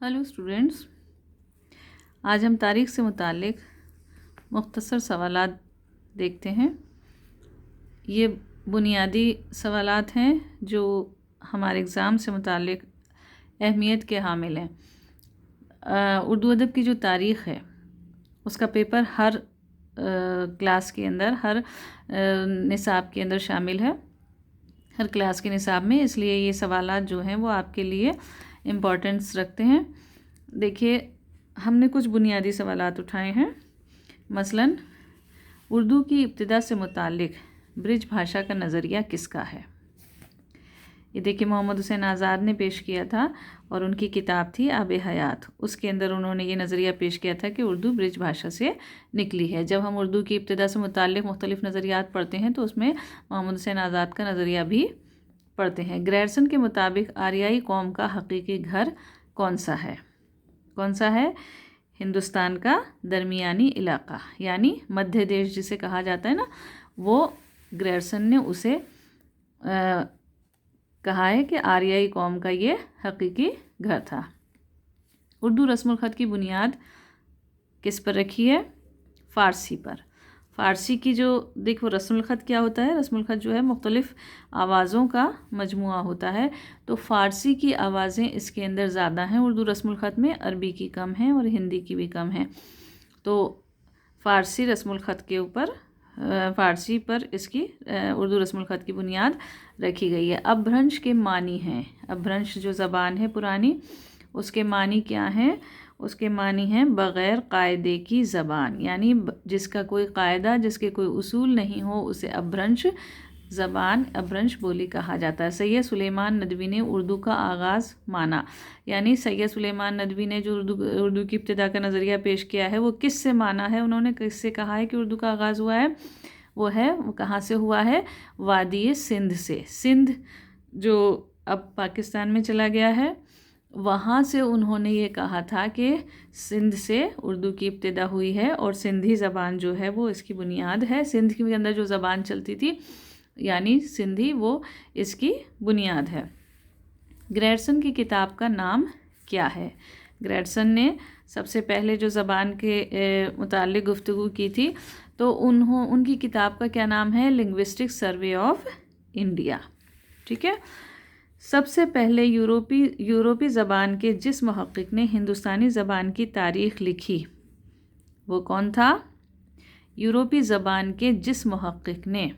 Hello students, आज हम तारीख़ से मुताल्लिक़ मुख्तसर सवालात देखते हैं। ये बुनियादी सवालात हैं जो हमारे एग्ज़ाम से मुताल्लिक़ अहमियत के हामिल हैं। उर्दू अदब की जो तारीख़ है उसका पेपर हर क्लास के अंदर, हर निसाब के अंदर शामिल है, हर क्लास के निसाब में। इसलिए ये सवालात जो हैं वो आपके लिए इम्पोर्टेंस रखते हैं। देखिए, हमने कुछ बुनियादी सवालात उठाए हैं। मसलन, उर्दू की इब्तिदा से मुताल्लिक़ ब्रिज भाषा का नज़रिया किसका है? ये देखिए, मोहम्मद हुसैन आज़ाद ने पेश किया था और उनकी किताब थी आब हयात। उसके अंदर उन्होंने ये नज़रिया पेश किया था कि उर्दू ब्रिज भाषा से निकली है। जब हम उर्दू की इब्तिदा से मुताल्लिक़ मुख्तलिफ़ नज़रियात पढ़ते हैं तो उसमें मोहम्मद हुसैन आज़ाद का नज़रिया भी पढ़ते हैं। ग्रेडसन के मुताबिक आर्याई कौम का हकीकी घर कौन सा है? कौन सा है? हिंदुस्तान का दरमियानी इलाका, यानी मध्य देश जिसे कहा जाता है ना, वो ग्रेडसन ने उसे कहा है कि आर्याई कौम का ये हकीकी घर था। उर्दू रस्मुल ख़त की बुनियाद किस पर रखी है? फ़ारसी पर। फ़ारसी की जो देखो, रस्मुल ख़त क्या होता है? रस्मुल ख़त जो है मुख्तलिफ़ आवाज़ों का मजमुआ होता है। तो फ़ारसी की आवाज़ें इसके अंदर ज़्यादा हैं उर्दू रस्मुल ख़त में, अरबी की कम हैं और हिंदी की भी कम हैं। तो फ़ारसी रस्मुल ख़त के ऊपर, फ़ारसी पर इसकी उर्दू रस्मुल ख़त की बुनियाद रखी गई है। अपभ्रंश के मानी हैं, अपभ्रंश जो ज़बान है पुरानी, उसके मानी क्या हैं? उसके मानी हैं बग़ैर कायदे की ज़बान, यानी जिसका कोई कायदा, जिसके कोई उसूल नहीं हो, उसे अपभ्रंश ज़बान, अपभ्रंश बोली कहा जाता है। सैयद सुलेमान नदवी ने उर्दू का आगाज़ माना, यानी सैयद सुलेमान नदवी ने जो उर्दू की इब्तिदा का नज़रिया पेश किया है वो किस से माना है? उन्होंने किससे कहा है कि उर्दू का आगाज़ हुआ है? वो कहाँ से हुआ है? वादी सिंध से। सिंध जो अब पाकिस्तान में चला गया है, वहाँ से उन्होंने ये कहा था कि सिंध से उर्दू की इब्तिदा हुई है और सिंधी ज़बान जो है वो इसकी बुनियाद है। सिंध के अंदर जो ज़बान चलती थी, यानी सिंधी, वो इसकी बुनियाद है। ग्रेडसन की किताब का नाम क्या है? ग्रेडसन ने सबसे पहले जो ज़बान के मुताल्लिक़ गुफ्तगू की थी, तो उनकी किताब का क्या नाम है? Linguistic survey of India. ठीक है। सबसे पहले यूरोपी ज़बान के जिस मुहक्किक ने हिंदुस्तानी ज़बान की तारीख़ लिखी, वो कौन था? यूरोपी ज़बान के जिस मुहक्किक ने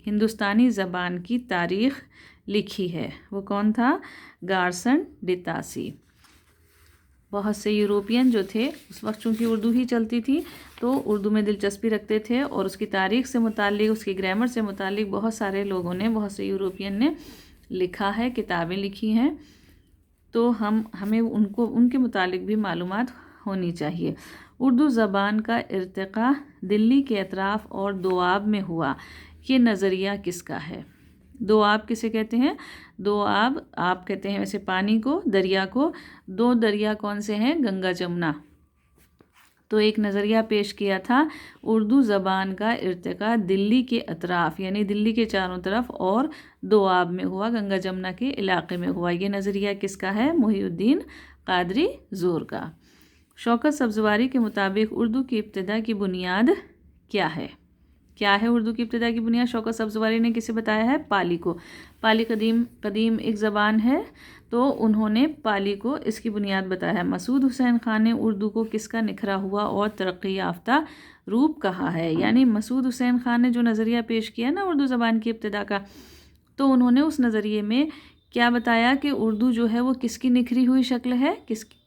हिंदुस्तानी ज़बान की तारीख़ लिखी है, वो कौन था? गार्सन डितासी। बहुत से यूरोपियन जो थे उस वक्त, चूँकि उर्दू ही चलती थी, तो उर्दू में दिलचस्पी रखते थे और उसकी तारीख़ से मुताल्लिक़, उसकी ग्रामर से मुताल्लिक़ बहुत सारे लोगों ने, बहुत से यूरोपियन ने लिखा है, किताबें लिखी हैं। तो हमें उनके मुतालिक भी मालूमात होनी चाहिए। उर्दू ज़बान का इर्तिक़ा दिल्ली के अतराफ़ और दोआब में हुआ, ये नज़रिया किसका है? दोआब किसे कहते हैं? दोआब आप कहते हैं वैसे पानी को, दरिया को। दो दरिया कौन से हैं? गंगा जमुना। तो एक नज़रिया पेश किया था, उर्दू ज़बान का इर्तिक़ा दिल्ली के अतराफ़, यानी दिल्ली के चारों तरफ और दोआब में हुआ, गंगा जमुना के इलाके में हुआ। ये नज़रिया किसका है? मुहीउद्दीन क़ादरी ज़ोर का। शौकत सब्ज़वारी के मुताबिक उर्दू की इब्तिदा की बुनियाद क्या है? क्या है उर्दू की इब्तिदा की बुनियाद? शौकत सब्ज़वारी ने किसे बताया है? पाली को। पाली कदीम एक ज़बान है, तो उन्होंने पाली को इसकी बुनियाद बताया है। मसूद हुसैन ख़ान ने उर्दू को किसका निखरा हुआ और तरक्की याफ्ता रूप कहा है? यानी मसूद हुसैन ख़ान ने जो नज़रिया पेश किया ना उर्दू ज़बान की इब्तिदा का, तो उन्होंने उस नज़रिए में क्या बताया कि उर्दू जो है वो किसकी निखरी हुई शक्ल है?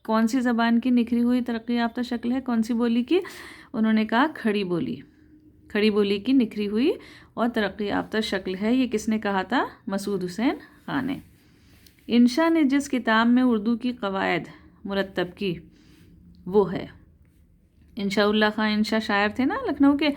कौन सी ज़बान की निखरी हुई तरक्की याफ्ता शक्ल है? कौन सी बोली की? उन्होंने कहा खड़ी बोली। खड़ी बोली की निखरी हुई और तरक्की याफ्ता शक्ल है। ये किसने कहा था? मसूद हुसैन ख़ान ने। इंशा ने जिस किताब में उर्दू की कवायद मुरत्तब की, वो है इंशाउल्लाह ख़ान। इंशा शायर थे ना लखनऊ के,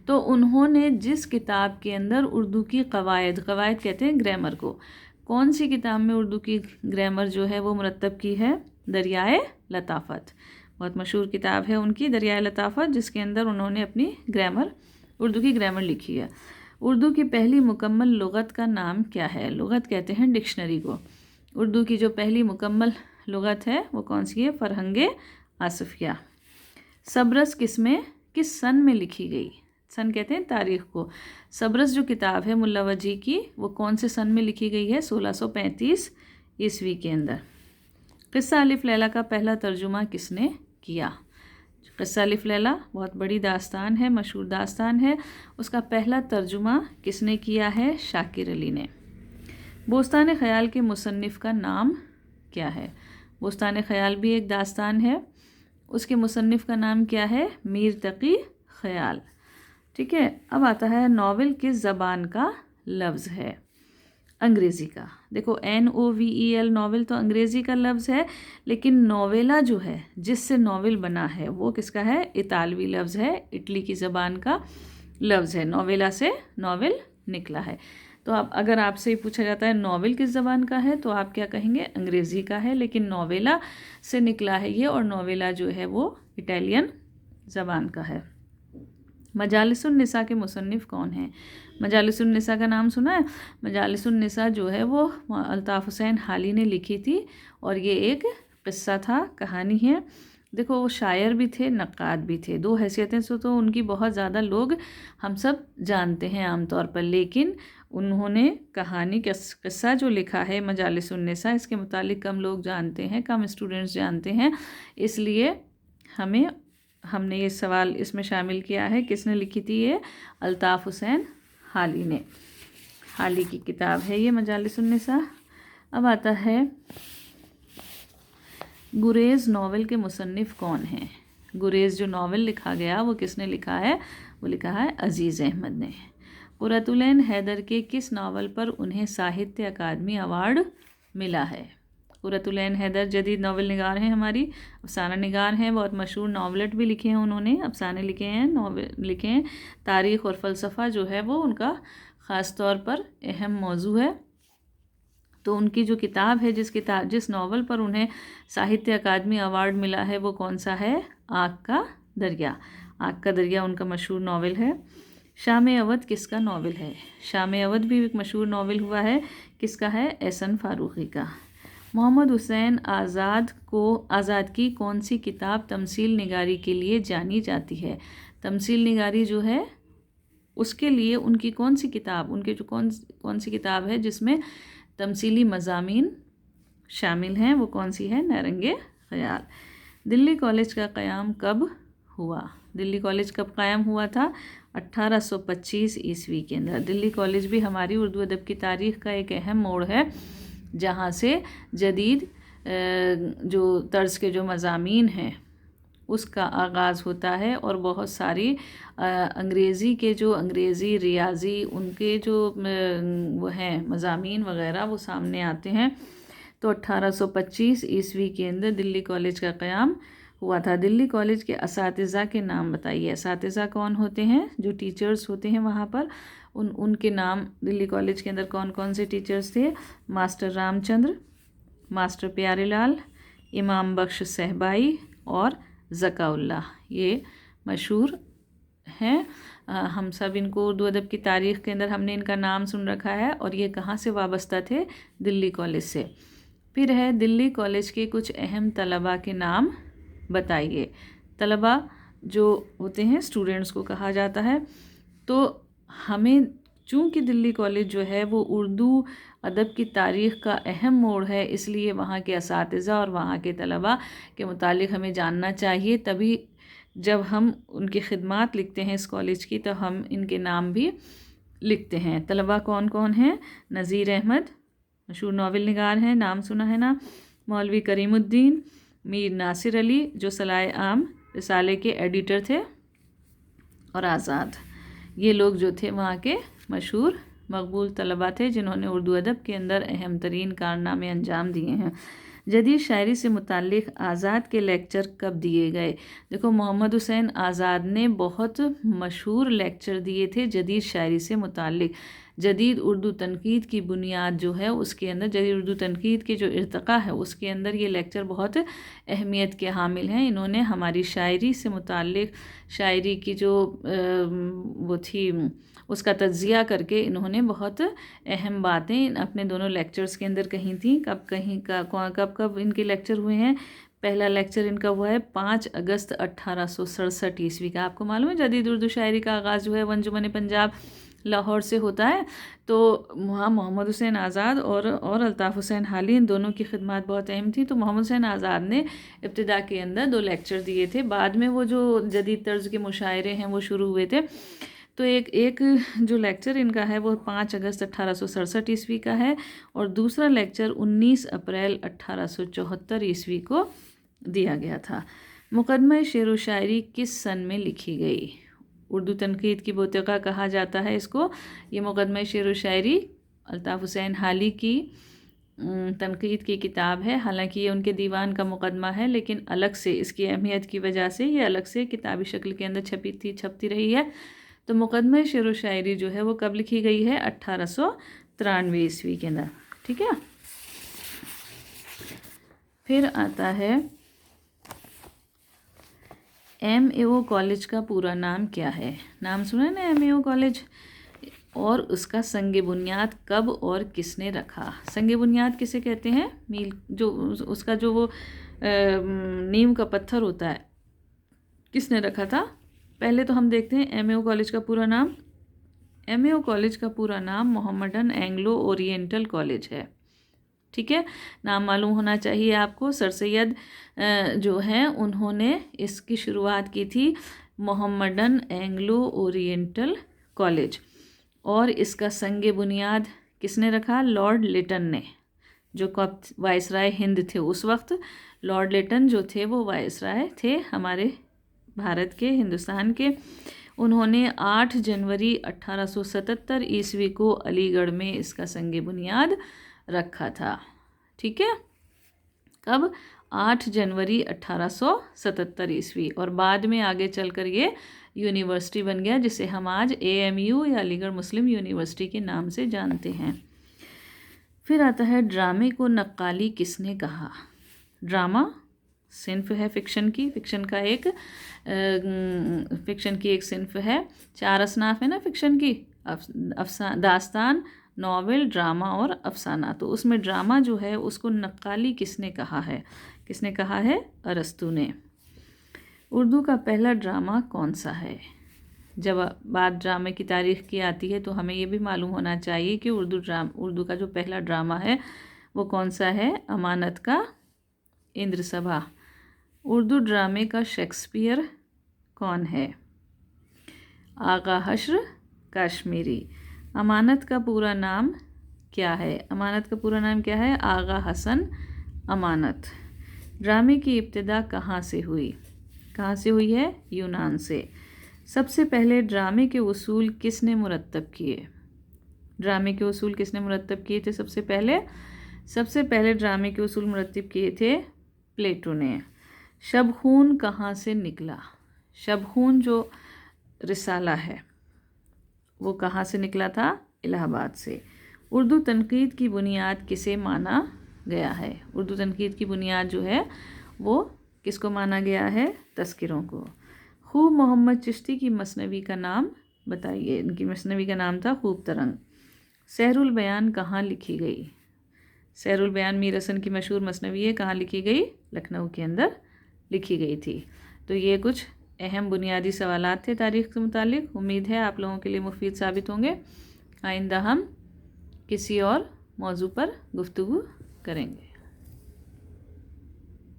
तो उन्होंने जिस किताब के अंदर उर्दू की कवायद कहते हैं ग्रामर को, कौन सी किताब में उर्दू की ग्रामर जो है वो मुरत्तब की है? दरियाए लताफ़त। बहुत मशहूर किताब है उनकी, दरियाए लताफ़त, जिसके अंदर उन्होंने अपनी ग्रामर, उर्दू की ग्रामर लिखी है। उर्दू की पहली मुकम्मल लुग़त का नाम क्या है? लुग़त कहते हैं डिक्शनरी को। उर्दू की जो पहली मुकम्मल लुगत है वो कौन सी है? फरहंग आसफिया। सबरस किस सन में लिखी गई? सन कहते हैं तारीख को। सबरस जो किताब है मुल्ला वजी की वो कौन से सन में लिखी गई है? 1635 ईस्वी के अंदर। क़िस्सा अलिफ लैला का पहला तर्जुमा किसने किया? क़िस्सा अलिफ लैला बहुत बड़ी दास्तान है, मशहूर दास्तान है, उसका पहला तर्जुमा किसने किया है? शाकिर अली ने। बोस्तान ख़याल के मुसन्निफ़ का नाम क्या है? बोस्तान ख़याल भी एक दास्तान है, उसके मुसन्निफ़ का नाम क्या है? मीर तकी ख़याल। ठीक है, अब आता है नावल किस ज़बान का लफ्ज़ है? अंग्रेज़ी का। देखो NOVEL नावल तो अंग्रेज़ी का लफ्ज़ है, लेकिन नोवेला जो है जिससे नावल बना है वो किसका है? इतालवी लफ्ज़ है, इटली की ज़बान का लफ्ज़ है। नोवेला से नावल निकला है। तो अब अगर आपसे पूछा जाता है नावल किस ज़बान का है तो आप क्या कहेंगे? अंग्रेज़ी का है, लेकिन नोवेला से निकला है ये, और नोवेला जो है वो इटालियन ज़बान का है। मजालिसुन्निसा के मुसन्निफ़ कौन हैं? मजालिसुन्निसा का नाम सुना है? मजालिसुन्निसा जो है वो अल्ताफ़ हुसैन हाली ने लिखी थी, और ये एक क़िस्सा था, कहानी है। देखो वो शायर भी थे, नक्काद भी थे, दो हैसियतें से तो उनकी बहुत ज़्यादा लोग हम सब जानते हैं आमतौर पर, लेकिन उन्होंने कहानी क़िस्सा जो लिखा है मजालिसुन्निसा, इसके मुतालिक कम लोग जानते हैं, कम स्टूडेंट्स जानते हैं, इसलिए हमने ये सवाल इसमें शामिल किया है। किसने लिखी थी ये? अल्ताफ़ हुसैन हाली ने। हाली की किताब है ये मजालिसुन्निसा। अब आता है गुरेज़ नावल के मुसन्निफ़ कौन हैं? गुरेज़ जो नावल लिखा गया वो किसने लिखा है? वो लिखा है अज़ीज़ अहमद ने। कुर्रतुल-ऐन हैदर के किस नावल पर उन्हें साहित्य अकादमी अवार्ड मिला है? कुर्रतुल-ऐन हैदर जदीद नावल निगार हैं, हमारी अफसाना निगार हैं, बहुत मशहूर नावलेट भी लिखे हैं उन्होंने, अफसाने लिखे हैं, नावल लिखे हैं। तारीख़ और फ़लसफ़ा जो है वो उनका ख़ास तौर पर अहम मौजू है। तो उनकी जो किताब है, जिस नावल पर उन्हें साहित्य अकादमी अवार्ड मिला है वो कौन सा है? आग का दरिया। आग का दरिया उनका मशहूर नावल है। शाम अवध किसका नावल है? शाम अवध भी एक मशहूर नावल हुआ है, किसका है? एहसन फ़ारूक़ी का। मोहम्मद हुसैन आज़ाद की कौन सी किताब तमसील निगारी के लिए जानी जाती है? तमसील निगारी जो है उसके लिए उनकी कौन सी किताब, उनके जो कौन सी किताब है जिसमें तमसीली मज़ामीन शामिल हैं, वो कौन सी है? नहरंगे ख़याल। दिल्ली कॉलेज का क़याम कब हुआ? दिल्ली कॉलेज कब क़ायम हुआ था? 1825 ईस्वी के अंदर। दिल्ली कॉलेज भी हमारी उर्दू अदब की तारीख़ का एक अहम मोड़ है, जहाँ से जदीद जो तर्ज़ के जो मज़ामीन हैं उसका आगाज़ होता है, और बहुत सारी अंग्रेज़ी रियाज़ी उनके जो वो हैं मज़ामीन वग़ैरह वो सामने आते हैं। तो 1825 ईस्वी के अंदर दिल्ली कॉलेज का क़याम हुआ था। दिल्ली कॉलेज के असातिज़ा के नाम बताइए। असातिज़ा कौन होते हैं? जो टीचर्स होते हैं वहाँ पर, उनके नाम दिल्ली कॉलेज के अंदर कौन कौन से टीचर्स थे? मास्टर रामचंद्र, मास्टर प्यारेलाल, इमाम बख्श सहबाई और ज़काउल्लाह, ये मशहूर हैं। हम सब इनको उर्दू अदब की तारीख़ के अंदर हमने इनका नाम सुन रखा है, और ये कहाँ से वाबस्ता थे? दिल्ली कॉलेज से। फिर है दिल्ली कॉलेज के कुछ अहम तलबा के नाम बताइए। तलबा जो होते हैं स्टूडेंट्स को कहा जाता है। तो हमें चूँकि दिल्ली कॉलेज जो है वो उर्दू अदब की तारीख़ का अहम मोड़ है, इसलिए वहाँ के असातिज़ा और वहाँ के तलबा के मुतालिक हमें जानना चाहिए। तभी जब हम उनकी खिदमात लिखते हैं इस कॉलेज की, तो हम इनके नाम भी लिखते हैं। तलबा कौन कौन हैं? नज़ीर अहमद मशहूर नावल निगार हैं, नाम सुना है ना। मौलवी करीमुद्दीन, मीर नासिर अली जो सलाए आम रिसाले के एडिटर थे, और आज़ाद, ये लोग जो थे वहाँ के मशहूर मकबूल तलबा थे जिन्होंने उर्दू अदब के अंदर अहम तरीन कारनामे अंजाम दिए हैं। जदीद शायरी से मुताल्लिक़ आज़ाद के लेक्चर कब दिए गए? देखो मोहम्मद हुसैन आज़ाद ने बहुत मशहूर लेक्चर दिए थे जदीद शायरी से मुताल्लिक़। جدید اردو تنقید کی بنیاد جو ہے اس کے اندر، جدید اردو تنقید کے جو ارتقاء ہے اس کے اندر یہ لیکچر بہت اہمیت کے حامل ہیں۔ انہوں نے ہماری شاعری سے متعلق، شاعری کی جو وہ تھی اس کا تجزیہ کر کے انہوں نے بہت اہم باتیں اپنے دونوں لیکچرز کے اندر کہی تھیں۔ کب ان کے لیکچر ہوئے ہیں؟ پہلا لیکچر ان کا ہوا ہے 5 اگست 1867 عیسوی کا۔ آپ کو معلوم ہے جدید اردو شاعری کا آغاز جو ہے انجمن پنجاب لاہور سے ہوتا ہے، تو وہاں محمد حسین آزاد اور الطاف حسین حالی، ان دونوں کی خدمات بہت اہم تھیں۔ تو محمد حسین آزاد نے ابتدا کے اندر 2 لیکچر دیے تھے، بعد میں وہ جو جدید طرز کے مشاعرے ہیں وہ شروع ہوئے تھے۔ تو ایک جو لیکچر ان کا ہے وہ 5 اگست 1867 عیسوی کا ہے، اور دوسرا لیکچر 19 اپریل 1874 عیسوی کو دیا گیا تھا۔ مقدمہ شعر و شاعری کس سن میں لکھی گئی؟ اردو تنقید کی بوتقا کہا جاتا ہے اس کو۔ یہ مقدمہ شعر و شاعری الطاف حسین حالی کی تنقید کی کتاب ہے، حالانکہ یہ ان کے دیوان کا مقدمہ ہے، لیکن الگ سے اس کی اہمیت کی وجہ سے یہ الگ سے کتابی شکل کے اندر چھپتی رہی ہے۔ تو مقدمہ شعر و شاعری جو ہے وہ کب لکھی گئی ہے؟ 1893 عیسوی کے اندر، ٹھیک ہے۔ پھر آتا ہے MAO کالج کا پورا نام کیا ہے؟ نام سنا ہے نا MAO کالج، اور اس کا سنگ بنیاد کب اور کس نے رکھا؟ سنگ بنیاد کسے کہتے ہیں؟ میل جو اس کا جو وہ نیم کا پتھر ہوتا ہے، کس نے رکھا تھا؟ پہلے تو ہم دیکھتے ہیں MAO کالج کا پورا نام۔ MAO کالج کا پورا نام محمڈن اینگلو اورینٹل کالج ہے، ٹھیک ہے۔ نام معلوم ہونا چاہیے آپ کو۔ سر سید جو ہیں انہوں نے اس کی شروعات کی تھی محمڈن اینگلو اورینٹل کالج، اور اس کا سنگ بنیاد کس نے رکھا؟ لارڈ لیٹن نے، جو وائسرائے ہند تھے اس وقت۔ لارڈ لیٹن جو تھے وہ وائسرائے تھے ہمارے بھارت کے، ہندوستان کے۔ انہوں نے 8 جنوری 1877 عیسوی کو علی گڑھ میں اس کا سنگ بنیاد رکھا تھا، ٹھیک ہے۔ کب؟ 8 جنوری 1877 عیسوی، اور بعد میں آگے چل کر یہ یونیورسٹی بن گیا، جسے ہم آج AMU یا علی گڑھ مسلم یونیورسٹی کے نام سے جانتے ہیں۔ پھر آتا ہے ڈرامے کو نقالی کس نے کہا؟ ڈرامہ صنف ہے فکشن کی، فکشن کی ایک صنف ہے۔ 4 اصناف ہے نا فکشن کی، داستان، ناول، ڈرامہ اور افسانہ۔ تو اس میں ڈرامہ جو ہے اس کو نقالی کس نے کہا ہے؟ کس نے کہا ہے؟ ارسطو نے۔ اردو کا پہلا ڈرامہ کون سا ہے؟ جب بات ڈرامے کی تاریخ کی آتی ہے تو ہمیں یہ بھی معلوم ہونا چاہیے کہ اردو کا جو پہلا ڈرامہ ہے وہ کون سا ہے؟ امانت کا اندر سبھا۔ اردو ڈرامے کا شیکسپیئر کون ہے؟ آغا حشر کاشمیری۔ امانت کا پورا نام کیا ہے؟ امانت کا پورا نام کیا ہے؟ آغا حسن امانت۔ ڈرامے کی ابتدا کہاں سے ہوئی؟ کہاں سے ہوئی ہے؟ یونان سے۔ سب سے پہلے ڈرامے کے اصول کس نے مرتب کیے؟ ڈرامے کے اصول کس نے مرتب کیے تھے؟ سب سے پہلے ڈرامے کے اصول مرتب کیے تھے پلیٹو نے۔ شب خون کہاں سے نکلا؟ شب خون جو رسالہ ہے وہ کہاں سے نکلا تھا؟ الہ آباد سے۔ اردو تنقید کی بنیاد کسے مانا گیا ہے؟ اردو تنقید کی بنیاد جو ہے وہ کس کو مانا گیا ہے؟ تذکروں کو۔ خوب محمد چشتی کی مثنوی کا نام بتائیے۔ ان کی مثنوی کا نام تھا خوب ترنگ۔ سحر البیان کہاں لکھی گئی؟ سحر البیان میر حسن کی مشہور مثنوی ہے، کہاں لکھی گئی؟ لکھنؤ کے اندر لکھی گئی تھی۔ تو یہ کچھ اہم بنیادی سوالات تھے تاریخ سے متعلق۔ امید ہے آپ لوگوں کے لیے مفید ثابت ہوں گے۔ آئندہ ہم کسی اور موضوع پر گفتگو کریں گے۔